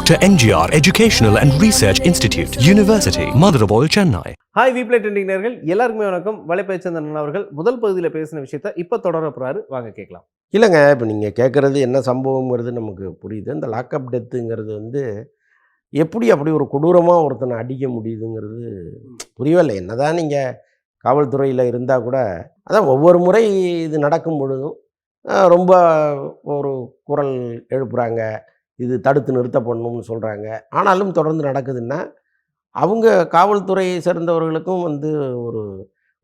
Dr. NGR Educational and Research Institute, University, Madurai, Chennai. Hi WePlay trending நேயர்கள் எல்லாருக்குமே வணக்கம். வலைப்பேச்சந்தன் அவர்கள் முதல் பகுதியில் பேசின விஷயத்தை இப்போ தொடர போகிறாரு, வாங்க கேட்கலாம். இல்லைங்க, இப்போ நீங்கள் கேட்குறது என்ன சம்பவங்கிறது நமக்கு புரியுது. இந்த லாக்அப் டெத்துங்கிறது வந்து எப்படி அப்படி ஒரு கொடூரமாக ஒருத்தனை அடிக்க முடியுதுங்கிறது புரியவே இல்லை. என்ன தான் நீங்கள் காவல்துறையில் இருந்தால் கூட அதான் ஒவ்வொரு முறை இது நடக்கும் பொழுதும் ரொம்ப ஒரு குரல் எழுப்புகிறாங்க, இது தடுத்து நிறுத்தப்படணும்னு சொல்கிறாங்க. ஆனாலும் தொடர்ந்து நடக்குதுன்னா அவங்க காவல்துறையை சேர்ந்தவர்களுக்கும் வந்து ஒரு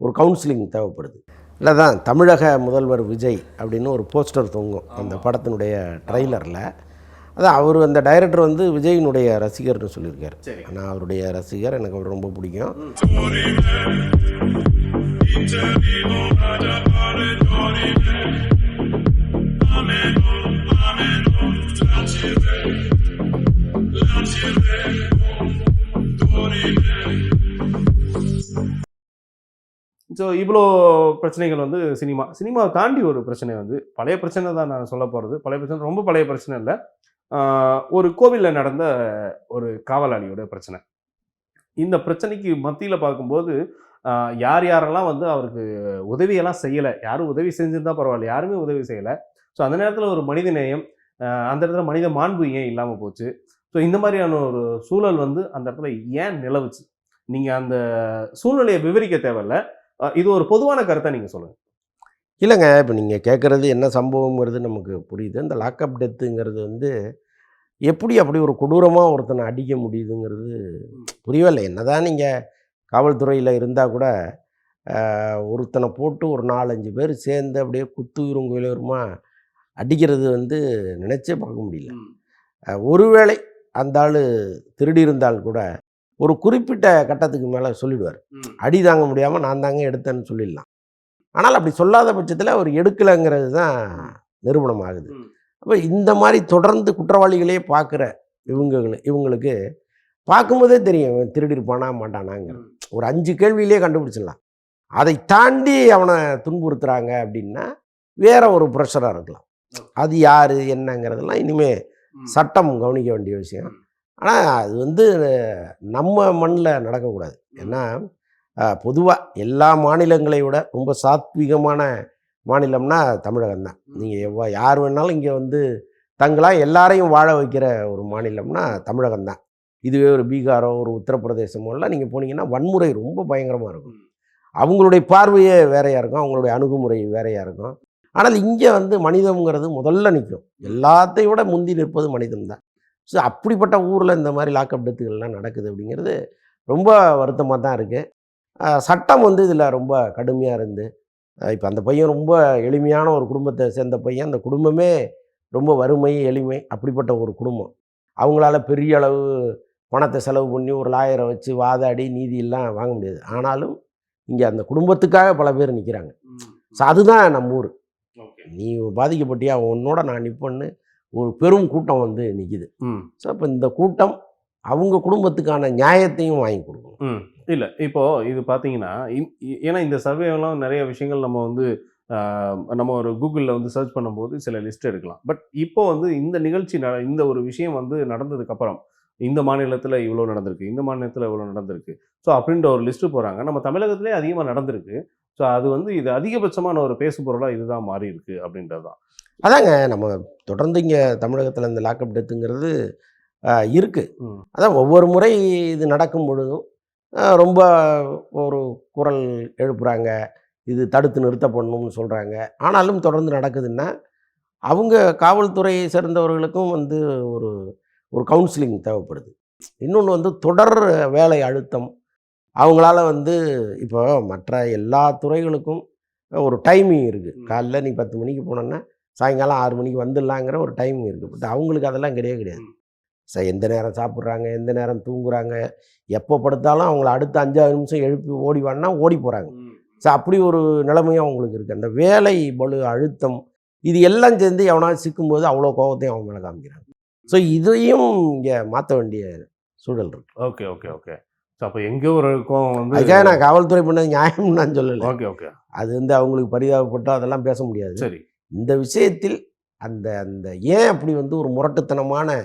ஒரு கவுன்சிலிங் தேவைப்படுது. இல்லை தான் தமிழக முதல்வர் விஜய் அப்படின்னு ஒரு போஸ்டர் தொங்கும் அந்த படத்தினுடைய ட்ரைலரில். அதான் அவர் அந்த டைரக்டர் வந்து விஜயினுடைய ரசிகர்னு சொல்லியிருக்காரு. ஆனால் அவருடைய ரசிகர், எனக்கு அவர் ரொம்ப பிடிக்கும். ஸோ இவ்வளோ பிரச்சனைகள் வந்து சினிமாவை தாண்டி ஒரு பிரச்சனை வந்து பழைய பிரச்சனை தான் நான் சொல்ல போகிறது. பழைய பிரச்சனை, ரொம்ப பழைய பிரச்சனை இல்லை. ஒரு கோவிலில் நடந்த ஒரு காவலாளியோட பிரச்சனை. இந்த பிரச்சனைக்கு மத்தியில் பார்க்கும்போது யார் யாரெல்லாம் வந்து அவருக்கு உதவியெல்லாம் செய்யலை, யாரும் உதவி செஞ்சுருந்தா பரவாயில்ல, யாருமே உதவி செய்யலை. ஸோ அந்த நேரத்தில் ஒரு மனித நேயம், அந்த இடத்துல மனித மாண்பு ஏன் இல்லாமல் போச்சு? ஸோ இந்த மாதிரியான ஒரு சூழல் வந்து அந்த இடத்துல ஏன் நிலவுச்சு? நீங்கள் அந்த சூழ்நிலையை விவரிக்க தேவையில்ல, இது ஒரு பொதுவான கருத்தை நீங்கள் சொல்லுங்கள். இல்லைங்க, இப்போ நீங்கள் கேட்குறது என்ன சம்பவங்கிறது நமக்கு புரியுது. இந்த லாக்அப் டெத்துங்கிறது வந்து எப்படி அப்படி ஒரு கொடூரமாக ஒருத்தனை அடிக்க முடியுதுங்கிறது புரியவே இல்லை. என்ன தான் நீங்கள் காவல்துறையில் இருந்தால் கூட ஒருத்தனை போட்டு ஒரு 4-5 பேர் சேர்ந்து அப்படியே குத்துயிரும் குயிலுமா அடிக்கிறது வந்து நினச்சே பார்க்க முடியல. ஒருவேளை அந்த ஆள் திருடி இருந்தால் கூட ஒரு குறிப்பிட்ட கட்டத்துக்கு மேலே சொல்லிடுவார், அடி தாங்க முடியாமல் நான் தாங்க எடுத்தேன்னு சொல்லிடலாம். ஆனால் அப்படி சொல்லாத பட்சத்தில் அவர் எடுக்கலைங்கிறது தான் நிரூபணம் ஆகுது. அப்போ இந்த மாதிரி தொடர்ந்து குற்றவாளிகளே பார்க்குற இவங்களுக்கு பார்க்கும்போதே தெரியும் திருடி இருப்பானா மாட்டானாங்கிற ஒரு 5 கேள்வியிலே கண்டுபிடிச்சிடலாம். அதை தாண்டி அவனை துன்புறுத்துகிறாங்க அப்படின்னா வேற ஒரு ப்ரெஷராக இருக்கலாம். அது யார் என்னங்கிறதெல்லாம் இனிமேல் சட்டம் கவனிக்க வேண்டிய விஷயம். ஆனால் அது வந்து நம்ம மண்ணில் நடக்கக்கூடாது. ஏன்னா பொதுவாக எல்லா மாநிலங்களை விட ரொம்ப சாத்வீகமான மாநிலம்னா தமிழகம் தான். நீங்கள் யார் வேணாலும் இங்கே வந்து தங்களாம் எல்லாரையும் வாழ வைக்கிற ஒரு மாநிலம்னா தமிழகம் தான். இதுவே ஒரு பீகாரோ ஒரு உத்தரப்பிரதேசமோ எல்லாம் நீங்கள் போனீங்கன்னா வன்முறை ரொம்ப பயங்கரமாக இருக்கும். அவங்களுடைய பார்வையே வேறையாக இருக்கும், அவங்களுடைய அணுகுமுறை வேறையாக இருக்கும். ஆனால் இங்கே வந்து மனிதம்ங்கிறது முதல்ல நிற்கும். எல்லாத்தையும் விட முந்தி நிற்பது மனிதம் தான். ஸோ அப்படிப்பட்ட ஊரில் இந்த மாதிரி லாக்அப் டெத்துகள்லாம் நடக்குது அப்படிங்கிறது ரொம்ப வருத்தமாக தான் இருக்குது. சட்டம் வந்து இதில் ரொம்ப கடுமையாக இருந்து இப்போ அந்த பையன் ரொம்ப எளிமையான ஒரு குடும்பத்தை சேர்ந்த பையன். அந்த குடும்பமே ரொம்ப வறுமை எளிமை அப்படிப்பட்ட ஒரு குடும்பம். அவங்களால பெரிய அளவு பணத்தை செலவு பண்ணி ஒரு லாயரை வச்சு வாதாடி நீதியெல்லாம் வாங்க முடியாது. ஆனாலும் இங்கே அந்த குடும்பத்துக்காக பல பேர் நிற்கிறாங்க. ஸோ அதுதான் நம்ம ஊர். நீ பாதிக்கப்பட்டியா உன்னோட நான் நிற்பேன்னு ஒரு பெரும் கூட்டம் வந்து நிற்கிது. ஸோ அப்போ இந்த கூட்டம் அவங்க குடும்பத்துக்கான நியாயத்தையும் வாங்கி கொடுக்கணும். இல்லை இப்போது இது பார்த்தீங்கன்னா ஏன்னா இந்த சர்வேலாம் நிறைய விஷயங்கள் நம்ம வந்து நம்ம ஒரு கூகுளில் வந்து சர்ச் பண்ணும்போது சில லிஸ்ட் எடுக்கலாம். பட் இப்போ வந்து இந்த நிகழ்ச்சி இந்த ஒரு விஷயம் வந்து நடந்ததுக்கப்புறம் இந்த மாநிலத்தில் இவ்வளோ நடந்திருக்கு, இந்த மாநிலத்தில் இவ்வளோ நடந்திருக்கு, ஸோ அப்படின்ற ஒரு லிஸ்ட்டு போகிறாங்க. நம்ம தமிழகத்திலே அதிகமாக நடந்திருக்கு. ஸோ அது வந்து இது அதிகபட்சமான ஒரு பேசு பொருளாக இதுதான் மாறி இருக்குது அப்படின்றது தான். அதாங்க, நம்ம தொடர்ந்து இங்கே தமிழகத்தில் இந்த லாக்அப் டெத்துங்கிறது இருக்குது. அதான் ஒவ்வொரு முறை இது நடக்கும் பொழுதும் ரொம்ப ஒரு குரல் எழுப்புகிறாங்க, இது தடுத்து நிறுத்தப்படணும்னு சொல்கிறாங்க. ஆனாலும் தொடர்ந்து நடக்குதுன்னா அவங்க காவல்துறையை சேர்ந்தவர்களுக்கும் வந்து ஒரு ஒரு கவுன்சிலிங் தேவைப்படுது. இன்னொன்று வந்து தொடர் வேலை அழுத்தம். அவங்களால வந்து இப்போ மற்ற எல்லா துறைகளுக்கும் ஒரு டைமிங் இருக்குது. காலைல நீ 10 மணிக்கு போனோன்னா சாயங்காலம் 6 மணிக்கு வந்துடலாங்கிற ஒரு டைமிங் இருக்குது. பட் அவங்களுக்கு அதெல்லாம் கிடையாது. எந்த நேரம் சாப்பிட்றாங்க, எந்த நேரம் தூங்குறாங்க, எப்போ படுத்தாலும் அவங்கள அடுத்த 5-6 நிமிஷம் எழுப்பி ஓடிவான்னா ஓடி போகிறாங்க. ஸோ அப்படி ஒரு நிலைமையும் அவங்களுக்கு இருக்குது. அந்த வேலை பளு அழுத்தம் இது எல்லாம் சேர்ந்து எவனாவது சிக்கும்போது அவ்வளோ கோபத்தையும் அவங்க மேலே காமிக்கிறாங்க. ஸோ இதையும் இங்கே மாற்ற வேண்டிய சூழல் இருக்குது. ஓகே ஓகே ஓகே ஸோ அப்போ எங்கே ஒரு கோவம் வந்து அதுக்காக நான் காவல்துறை பண்ணது நியாயம்னு நான் சொல்லலை. ஓகே ஓகே அது வந்து அவங்களுக்கு பரிதாபப்பட்டோ அதெல்லாம் பேச முடியாது. சரி, இந்த விஷயத்தில் அந்த அந்த ஏன் அப்படி வந்து ஒரு முரட்டுத்தனமான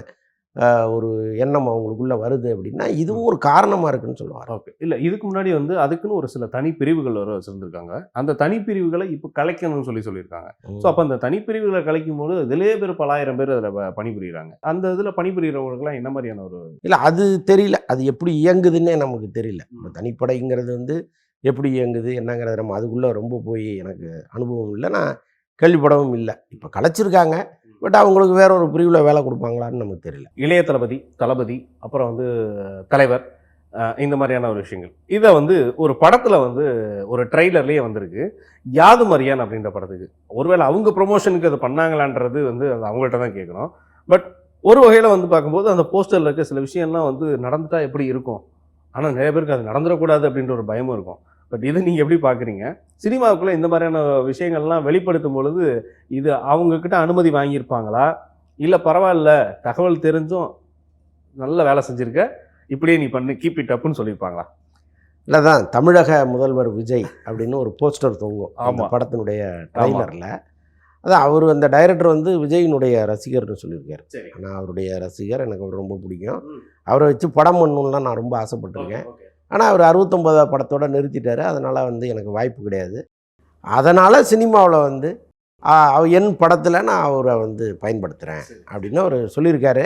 ஒரு எண்ணம் அவங்களுக்குள்ளே வருது அப்படின்னா இதுவும் ஒரு காரணமாக இருக்குன்னு சொல்லுவார். ஓகே. இல்ல இதுக்கு முன்னாடி வந்து அதுக்குன்னு ஒரு சில தனி பிரிவுகள் வர வச்சிருந்திருக்காங்க. அந்த தனி பிரிவுகளை இப்போ கலைக்கணும்னு சொல்லியிருக்காங்க. ஸோ அப்போ அந்த தனி பிரிவுகளை கலைக்கும்போது இதிலே பேர் பல ஆயிரம் பேர் அதில் பணிபுரியுறாங்க. அந்த இதில் பணிபுரியறவங்களுக்குலாம் என்ன மாதிரியான ஒரு இல்லை அது தெரியல, அது எப்படி இயங்குதுன்னே நமக்கு தெரியல. இப்போ தனிப்படைங்கிறது வந்து எப்படி இயங்குது என்னங்கிறது நம்ம அதுக்குள்ளே ரொம்ப போய் எனக்கு அனுபவம் இல்லை, நான் கேள்விப்படவும் இல்லை. இப்போ கலைச்சிருக்காங்க, பட் அவங்களுக்கு வேற ஒரு பிரிவில் வேலை கொடுப்பாங்களான்னு நமக்கு தெரியல. இளைய தளபதி அப்புறம் வந்து தலைவர் இந்த மாதிரியான ஒரு விஷயங்கள் இதை வந்து ஒரு படத்தில் வந்து ஒரு ட்ரெய்லர்லேயே வந்திருக்கு. யாதும் அறியான் அப்படின்ற படத்துக்கு ஒருவேளை அவங்க ப்ரொமோஷனுக்கு அதை பண்ணாங்களான்றது வந்து அது அவங்கள்ட்ட தான் கேட்கணும். பட் ஒரு வகையில் வந்து பார்க்கும்போது அந்த போஸ்டரில் இருக்க சில விஷயம்லாம் வந்து நடந்துட்டா எப்படி இருக்கும், ஆனால் நிறைய பேருக்கு அது நடந்துடக்கூடாது அப்படின்ற ஒரு பயமும் இருக்கும். பட் இதை நீங்கள் எப்படி பார்க்குறீங்க? சினிமாவுக்குள்ளே இந்த மாதிரியான விஷயங்கள்லாம் வெளிப்படுத்தும் பொழுது இது அவங்கக்கிட்ட அனுமதி வாங்கியிருப்பாங்களா, இல்லை பரவாயில்ல தகவல் தெரிஞ்சும் நல்ல வேலை செஞ்சுருக்க இப்படியே நீ பண்ணு கீப் இட் அப்னு சொல்லியிருப்பாங்களா? இல்லை தான் தமிழக முதல்வர் விஜய் அப்படின்னு ஒரு போஸ்டர் தொங்கும் அந்த படத்தினுடைய ட்ரைலரில். அதான் அவர் அந்த டைரக்டர் வந்து விஜயினுடைய ரசிகர்னு சொல்லியிருக்காரு. நான் அவருடைய ரசிகர், எனக்கு அவர் ரொம்ப பிடிக்கும், அவரை வச்சு படம் பண்ணணும்லாம் நான் ரொம்ப ஆசைப்பட்டிருக்கேன். ஆனால் அவர் 69 படத்தோடு நிறுத்திட்டார், அதனால் வந்து எனக்கு வாய்ப்பு கிடையாது. அதனால் சினிமாவில் வந்து என் படத்தில் நான் அவரை வந்து பயன்படுத்துகிறேன் அப்படின்னு அவர் சொல்லியிருக்காரு.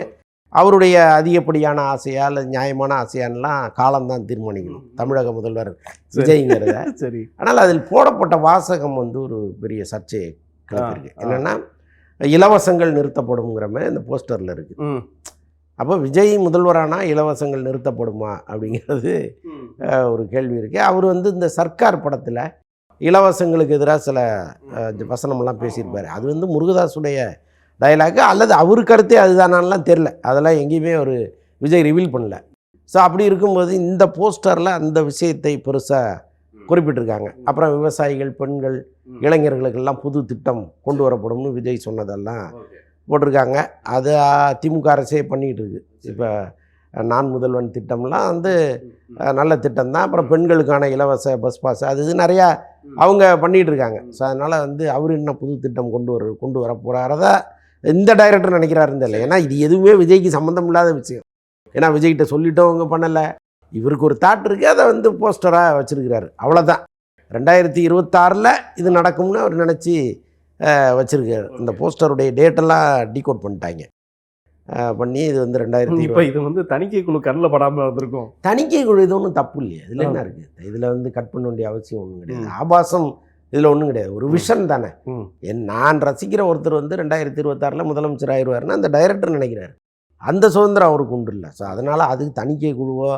அவருடைய அதிகப்படியான ஆசையா இல்லை நியாயமான ஆசையான்லாம் காலம்தான் தீர்மானிக்கணும் தமிழக முதல்வர் விஜய்ங்கிறத. சரி. ஆனால் அதில் போடப்பட்ட வாசகம் வந்து ஒரு பெரிய சர்ச்சையை கிளப்பியிருக்கு. என்னென்னா இலவசங்கள் நிறுத்தப்படுங்கிற மாதிரி இந்த போஸ்டரில் இருக்குது. அப்போ விஜய் முதல்வரானா இலவசங்கள் நிறுத்தப்படுமா அப்படிங்கிறது ஒரு கேள்வி இருக்குது. அவர் வந்து இந்த சர்க்கார் படத்தில் இலவசங்களுக்கு எதிராக சில வசனமெல்லாம் பேசியிருப்பார். அது வந்து முருகதாஸுடைய டயலாக்கு அல்லது அவர் கருத்தே அதுதானான்லாம் தெரில, அதெல்லாம் எங்கேயுமே ஒரு விஜய் ரிவீல் பண்ணல. ஸோ அப்படி இருக்கும்போது இந்த போஸ்டரில் அந்த விஷயத்தை பெருசாக குறிப்பிட்டிருக்காங்க. அப்புறம் விவசாயிகள், பெண்கள், இளைஞர்களுக்கெல்லாம் புது திட்டம் கொண்டு வரப்படும்னு விஜய் சொன்னதெல்லாம் போட்டிருக்காங்க. அது திமுக அரசே பண்ணிகிட்டு இருக்குது. இப்போ நான் முதல்வன் திட்டம்லாம் வந்து நல்ல திட்டம் தான். அப்புறம் பெண்களுக்கான இலவச பஸ் பாஸ் அது இது நிறையா அவங்க பண்ணிகிட்டு இருக்காங்க. ஸோ அதனால் வந்து அவர் என்ன புது திட்டம் கொண்டு வர போகிறாரதா இந்த டைரக்டர் நினைக்கிறாருன்னு தெரியல. ஏன்னா இது எதுவுமே விஜய்க்கு சம்மந்தம் இல்லாத விஷயம். ஏன்னா விஜய்கிட்ட சொல்லிட்டவங்க பண்ணலை, இவருக்கு ஒரு தாட் இருக்குது, அதை வந்து போஸ்டராக வச்சுருக்கிறாரு, அவ்வளோதான். 2026 இது நடக்கும்னு அவர் நினச்சி வச்சுருக்காரு. இந்த போஸ்டருடைய டேட்டெல்லாம் டீகோட் பண்ணிட்டாங்க, பண்ணி இது வந்து 2020. இப்போ இது வந்து தணிக்கை குழு கண்ணில் படாமல் வந்திருக்கும். தணிக்கை குழு இது ஒன்றும் தப்பு இல்லையா? இதில் என்ன இருக்குது? இதில் வந்து கட் பண்ண வேண்டிய அவசியம் ஒன்றும் கிடையாது. ஆபாசம் இதில் ஒன்றும் கிடையாது, ஒரு விஷன் தானே. நான் ரசிக்கிற ஒருத்தர் வந்து 2026 முதலமைச்சர் ஆயிடுவாருன்னா அந்த டைரக்டர் நினைக்கிறார், அந்த சுதந்திரம் அவருக்கு உண்டு இல்லை. ஸோ அதனால் அதுக்கு தணிக்கை குழுவோ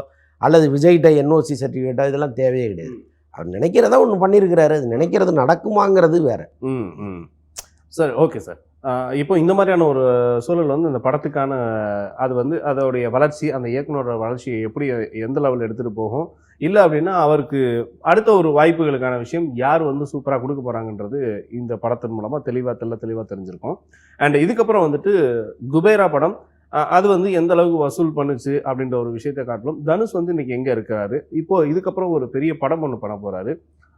அல்லது விஜய்கிட்ட என்ஓசி சர்டிஃபிகேட்டோ இதெல்லாம் தேவையே கிடையாது. அவர் நினைக்கிறதா ஒன்று பண்ணியிருக்கிறாரு, அது நினைக்கிறது நடக்குமாங்கிறது வேறு. Sir okay sir. இப்போ இந்த மாதிரியான ஒரு சூழல் வந்து இந்த படத்துக்கான அது வந்து அதோடைய வளர்ச்சி, அந்த இயக்குனரோட வளர்ச்சியை எப்படி எந்த லெவலில் எடுத்துகிட்டு போகும், இல்லை அப்படின்னா அவருக்கு அடுத்த ஒரு வாய்ப்புகளுக்கான விஷயம் யார் வந்து சூப்பராக கொடுக்க போகிறாங்கன்றது இந்த படத்தின் மூலமாக தெளிவாக தெரிஞ்சிருக்கும். அண்ட் இதுக்கப்புறம் வந்துட்டு குபேரா படம் அது வந்து எந்த அளவுக்கு வசூல் பண்ணுச்சு அப்படின்ற ஒரு விஷயத்தை காட்டிலும் தனுஷ் வந்து இன்றைக்கி எங்கே இருக்கிறாரு, இப்போது இதுக்கப்புறம் ஒரு பெரிய படம் ஒன்று பண்ண போகிறாரு.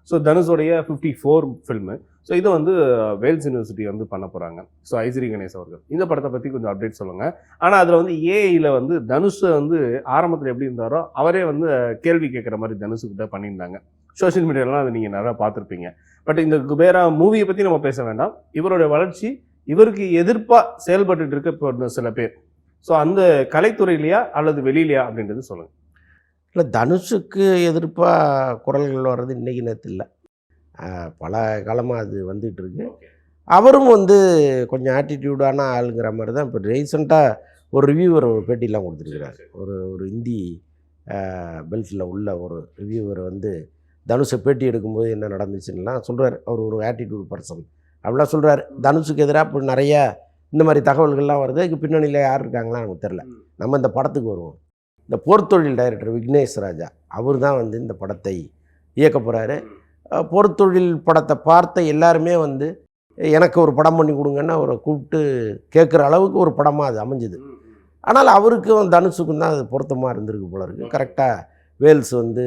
So தனுஷோடைய 54 film. ஸோ இதை வந்து வேல்ஸ் யூனிவர்சிட்டி வந்து பண்ண போகிறாங்க. ஸோ ஐஸ்வரி கணேஷ் அவர்கள் இந்த படத்தை பற்றி கொஞ்சம் அப்டேட் சொல்லுங்கள். ஆனால் அதில் வந்து ஏஐயில் வந்து தனுஷை வந்து ஆரம்பத்தில் எப்படி இருந்தாரோ அவரே வந்து கேள்வி கேட்குற மாதிரி தனுஷுக்கிட்ட பண்ணியிருந்தாங்க. சோஷியல் மீடியாலாம் அதை நீங்கள் நிறையா பார்த்துருப்பீங்க. பட் இந்த குபேரா மூவியை பற்றி நம்ம பேச வேண்டாம், இவருடைய வளர்ச்சி இவருக்கு எதிர்ப்பாக செயல்பட்டு இருக்க இப்போ சில பேர். ஸோ அந்த கலைத்துறையிலையா அல்லது வெளியிலையா அப்படின்றது சொல்லுங்கள். இல்லை, தனுஷுக்கு எதிர்ப்பாக குரல்கள் வர்றது இன்றைக்கி நேற்று இல்லை, பல காலமாக அது வந்துகிட்ருக்கு. அவரும் வந்து கொஞ்சம் ஆட்டிடியூடான ஆளுங்கிற மாதிரி தான். இப்போ ரீசெண்டாக ஒரு ரிவ்யூவர் ஒரு பேட்டிலாம் கொடுத்துருக்கிறார். ஒரு இந்தி பெல்ட்டில் உள்ள ஒரு ரிவ்யூவர் வந்து தனுஷை பேட்டி எடுக்கும்போது என்ன நடந்துச்சுன்னெலாம் சொல்கிறார். அவர் ஒரு ஆட்டிடியூட் பர்சன் அப்படிலாம் சொல்கிறார். தனுஷுக்கு எதிராக இப்போ நிறையா இந்த மாதிரி தகவல்கள்லாம் வருது. இதுக்கு பின்னணியில் யார் இருக்காங்களாம் நமக்கு தெரில. நம்ம இந்த படத்துக்கு வருவோம். இந்த போர்த்தொழில் டைரக்டர் விக்னேஷ் ராஜா அவர் தான் வந்து இந்த படத்தை இயக்க போகிறாரு. போர்த்தொழில் படத்தை பார்த்த எல்லாருமே வந்து எனக்கு ஒரு படம் பண்ணி கொடுங்கன்னா அவரை கூப்பிட்டு கேட்குற அளவுக்கு ஒரு படமாக அது அமைஞ்சுது. ஆனால் அவருக்கும் தனுஷுக்கும் தான் அது பொருத்தமாக இருந்திருக்கு போல இருக்குது. கரெக்டாக வேல்ஸ் வந்து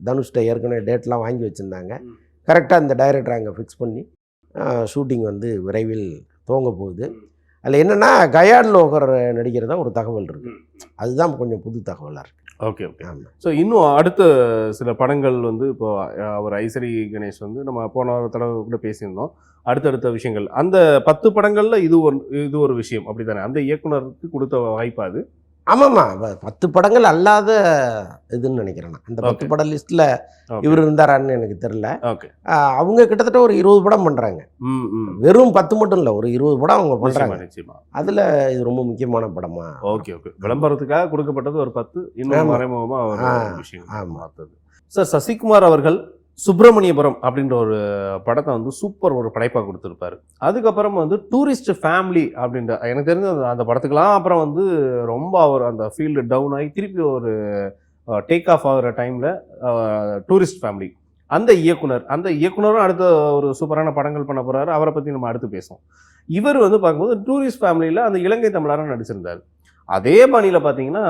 தனுஷ்கிட்ட ஏற்கனவே டேட்லாம் வாங்கி வச்சுருந்தாங்க. கரெக்டாக இந்த டைரக்டர் அங்கே ஃபிக்ஸ் பண்ணி ஷூட்டிங் வந்து விரைவில் துவங்க போகுது. அதில் என்னென்னா கயாட் லோகர் நடிக்கிறதா ஒரு தகவல் இருக்குது. அதுதான் கொஞ்சம் புது தகவலாக இருக்குது. Okay okay. ஸோ இன்னும் அடுத்த சில படங்கள் வந்து இப்போ அவர் ஐசரி கணேஷ் வந்து நம்ம போன தடவை கூட பேசியிருந்தோம். அடுத்தடுத்த விஷயங்கள் அந்த 10 படங்களில் இது ஒரு விஷயம் அப்படி தானே? அந்த இயக்குனருக்கு கொடுத்த வாய்ப்பு அது? ஆமாம்மா, 10 படங்கள் அல்லாத இதுன்னு நினைக்கிறேன் நான். அந்த 10 பட லிஸ்ட்டில் இவர் இருந்தாரான்னு எனக்கு தெரியல. ஓகே. அவங்க கிட்டத்தட்ட ஒரு 20 படம் பண்ணுறாங்க. வெறும் 10 மட்டும் இல்லை, ஒரு 20 படம் அவங்க பண்ணுறாங்க. நிச்சயமா. அதில் இது ரொம்ப முக்கியமான படமா? Okay okay. விளம்பரத்துக்காக கொடுக்கப்பட்டது ஒரு 10, இன்னும் மறைமுகமாக ஒரு விஷயம் பார்த்தது. சார் சசிகுமார் அவர்கள் சுப்பிரமணியபுரம் அப்படின்ற ஒரு படத்தை வந்து சூப்பர் ஒரு படைப்பாக கொடுத்துருப்பாரு. அதுக்கப்புறம் வந்து டூரிஸ்ட் ஃபேமிலி அப்படின்ற எனக்கு தெரிஞ்ச அந்த படத்துக்கெல்லாம் அப்புறம் வந்து ரொம்ப அவர் அந்த ஃபீல்டு டவுன் ஆகி திருப்பி ஒரு டேக் ஆஃப் ஆகிற டைமில் டூரிஸ்ட் ஃபேமிலி அந்த இயக்குனரும் அடுத்த ஒரு சூப்பரான படங்கள் பண்ண போகிறாரு. அவரை பற்றி நம்ம அடுத்து பேசுவோம். இவர் வந்து பார்க்கும்போது டூரிஸ்ட் ஃபேமிலியில் அந்த இலங்கை தமிழராக நடிச்சிருந்தார். அதே பாணியில் பார்த்தீங்கன்னா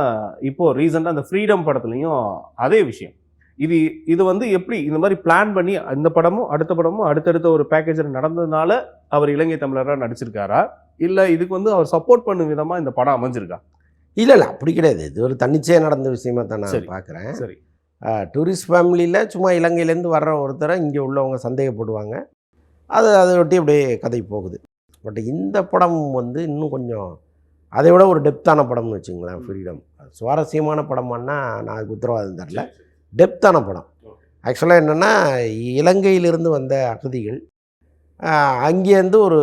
இப்போது ரீசெண்டாக அந்த ஃப்ரீடம் படத்துலையும் அதே விஷயம். இது வந்து எப்படி இந்த மாதிரி பிளான் பண்ணி இந்த படமும் அடுத்த படமும் அடுத்தடுத்த ஒரு பேக்கேஜில் நடந்ததுனால அவர் இலங்கை தமிழராக நடிச்சிருக்காரா, இல்லை இதுக்கு வந்து அவர் சப்போர்ட் பண்ணும் விதமாக இந்த படம் அமைஞ்சிருக்கா? இல்லை அப்படி கிடையாது. இது ஒரு தன்னிச்சையாக நடந்த விஷயமா தான் நான் பார்க்குறேன். சரி. டூரிஸ்ட் ஃபேமிலியில் சும்மா இலங்கையிலேருந்து வர்ற ஒருத்தரை இங்கே உள்ளவங்க சந்தேகப்படுவாங்க. அதை ஒட்டி அப்படியே கதை போகுது. பட் இந்த படம் வந்து இன்னும் கொஞ்சம் அதை விட ஒரு டெப்த்தான படம்னு வச்சுங்களேன். ஃப்ரீடம் சுவாரஸ்யமான படமானா நான் அதுக்கு உத்தரவாதம் தரல. டெப்த்தான படம். ஆக்சுவலாக என்னென்னா, இலங்கையிலிருந்து வந்த அகதிகள் அங்கேருந்து ஒரு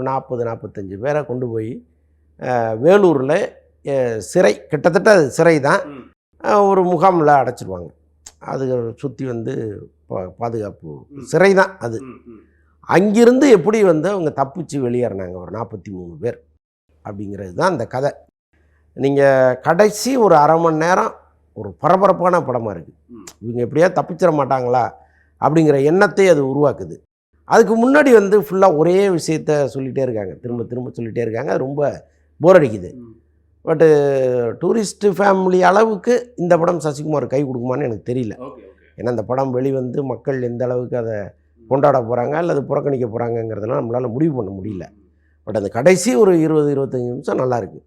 40-45 பேரை கொண்டு போய் வேலூரில் சிறை, கிட்டத்தட்ட அது சிறை தான், ஒரு முகாமில் அடைச்சிடுவாங்க. அது சுற்றி வந்து பாதுகாப்பு சிறை தான் அது. அங்கிருந்து எப்படி வந்து அவங்க தப்பிச்சு வெளியேறினாங்க ஒரு 43 பேர் அப்படிங்கிறது தான் அந்த கதை. நீங்கள் கடைசி ஒரு அரை மணி நேரம் ஒரு பரபரப்பான படமாக இருக்குது. இவங்க எப்படியா தப்பிச்சிட மாட்டாங்களா அப்படிங்கிற எண்ணத்தை அது உருவாக்குது. அதுக்கு முன்னாடி வந்து ஃபுல்லாக ஒரே விஷயத்த சொல்லிகிட்டே இருக்காங்க, திரும்ப திரும்ப சொல்லிகிட்டே இருக்காங்க. அது ரொம்ப போர் அடிக்குது. பட்டு டூரிஸ்ட்டு ஃபேமிலி அளவுக்கு இந்த படம் சசிகுமார் கை கொடுக்குமான்னு எனக்கு தெரியல. ஏன்னா இந்த படம் வெளிவந்து மக்கள் எந்த அளவுக்கு அதை கொண்டாட போகிறாங்க அல்லது புறக்கணிக்க போகிறாங்கங்கிறதெல்லாம் நம்மளால் முடிவு பண்ண முடியல. பட் அந்த கடைசி ஒரு 20-25 நிமிஷம் நல்லாயிருக்கு.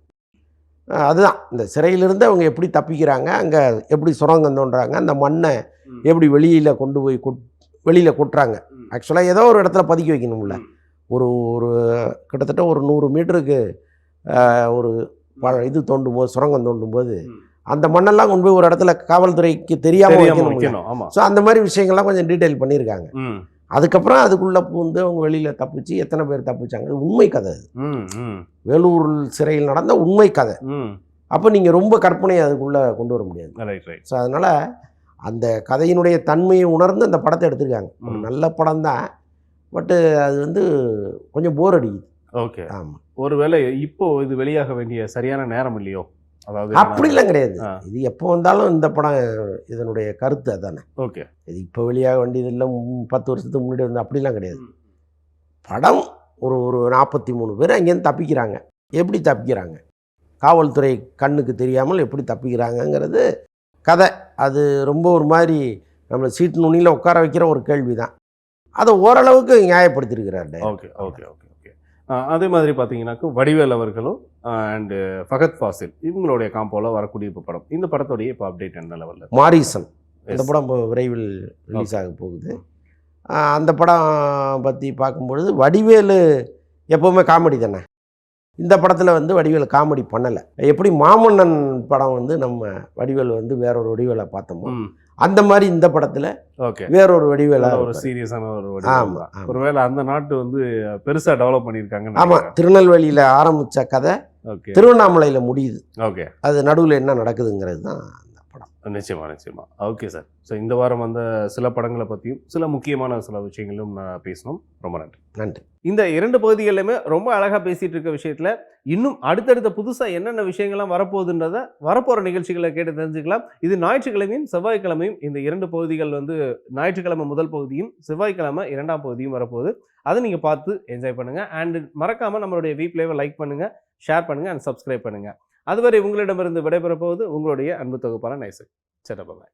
அதுதான் இந்த சிறையிலிருந்து அவங்க எப்படி தப்பிக்கிறாங்க, அங்கே எப்படி சுரங்கம் தோன்றாங்க, அந்த மண்ணை எப்படி வெளியில் கொண்டு போய் வெளியில் கொட்டுறாங்க. ஆக்சுவலாக ஏதோ ஒரு இடத்துல பதுக்கி வைக்கணும்ல. ஒரு கிட்டத்தட்ட ஒரு 100 மீட்டருக்கு ஒரு இது தோண்டும் போது, சுரங்கம் தோண்டும் போது அந்த மண்ணெல்லாம் கொண்டு போய் ஒரு இடத்துல காவல்துறைக்கு தெரியாமல் வைக்கணும். ஸோ அந்த மாதிரி விஷயங்கள்லாம் கொஞ்சம் டீட்டெயில் பண்ணியிருக்காங்க. அதுக்கப்புறம் அதுக்குள்ளே பூந்து அவங்க வெளியில் தப்பிச்சு எத்தனை பேர் தப்பிச்சாங்க, உண்மை கதை அது. வேலூர் சிறையில் நடந்த உண்மை கதை. அப்போ நீங்கள் ரொம்ப கற்பனையை அதுக்குள்ளே கொண்டு வர முடியாது. ஸோ அதனால் அந்த கதையினுடைய தன்மையை உணர்ந்து அந்த படத்தை எடுத்திருக்காங்க. ஒரு நல்ல படம் தான். பட்டு அது வந்து கொஞ்சம் போர் அடிக்குது. ஓகே. ஆமாம். ஒருவேளை இப்போ இது வெளியாக வேண்டிய சரியான நேரம் இல்லையோ? அதாவது அப்படிலாம் கிடையாது. இது எப்போ வந்தாலும் இந்த படம் இதனுடைய கருத்து அதானே. ஓகே. இது இப்போ வெளியாக வேண்டியது இல்லை, 10 வருஷத்துக்கு முன்னாடி வந்து அப்படிலாம் கிடையாது. படம் ஒரு 43 பேர் அங்கேருந்து தப்பிக்கிறாங்க. எப்படி தப்பிக்கிறாங்க, காவல்துறை கண்ணுக்கு தெரியாமல் எப்படி தப்பிக்கிறாங்கங்கிறது கதை. அது ரொம்ப ஒரு மாதிரி நம்மளை சீட்டு நுனியில் உட்கார வைக்கிற ஒரு கேள்வி தான். அதை ஓரளவுக்கு நியாயப்படுத்தியிருக்கிறாரு. Okay okay okay okay. அதே மாதிரி பார்த்தீங்கன்னாக்கா வடிவேல் அவர்களும் அண்டு ஃபகத் ஃபாசில் இவங்களுடைய காம்போவில் வரக்கூடிய இப்போ படம். இந்த படத்தோடைய இப்போ அப்டேட் என்ன லெவலில்? மாரீசன் இந்த படம் இப்போ விரைவில் ரிலீஸ் ஆக போகுது. அந்த படம் பற்றி பார்க்கும்பொழுது வடிவேலு எப்போவுமே காமெடி தானே. இந்த படத்தில் வந்து வடிவேலு காமெடி பண்ணலை. எப்படி மாமன்னன் படம் வந்து நம்ம வடிவேலு வந்து வேறொரு வடிவேலை பார்த்தோமோ அந்த மாதிரி இந்த படத்தில் வேறொரு வடிவேலாக ஒரு சீரியஸான ஒரு வடிவேல். ஒருவேளை அந்த நாட்டு வந்து பெருசாக டெவலப் பண்ணியிருக்காங்க. ஆமாம், திருநெல்வேலியில் ஆரம்பித்த கதை திருவண்ணாமலையில் முடியுது. ஓகே, அது நடுவில் என்ன நடக்குதுங்கிறது தான் அந்த படம். நிச்சயமா நிச்சயமா. Okay sir. ஸோ இந்த வாரம் வந்த சில படங்களை பற்றியும் சில முக்கியமான சில விஷயங்களும் நான் பேசணும். ரொம்ப நன்றி. நன்றி. இந்த 2 பகுதிகளிலுமே ரொம்ப அழகாக பேசிகிட்டு இருக்க விஷயத்தில் இன்னும் அடுத்தடுத்த புதுசாக என்னென்ன விஷயங்கள்லாம் வரப்போகுதுன்றதை வரப்போகிற நிகழ்ச்சிகளை கேட்டு தெரிஞ்சுக்கலாம். இது ஞாயிற்றுக்கிழமையும் செவ்வாய்க்கிழமையும் இந்த 2 பகுதிகள் வந்து ஞாயிற்றுக்கிழமை முதல் பகுதியும் செவ்வாய்க்கிழமை 2ஆம் பகுதியும் வரப்போகுது. அதை நீங்கள் பார்த்து என்ஜாய் பண்ணுங்கள். அண்ட் மறக்காமல் நம்மளுடைய வீப்லேவை லைக் பண்ணுங்கள், ஷேர் பண்ணுங்கள் அண்ட் சப்ஸ்கிரைப் பண்ணுங்கள். அதுவரை உங்களிடமிருந்து விடைபெற போவது உங்களுடைய அன்பு தொகுப்பான நைசு. சரி, பாய்.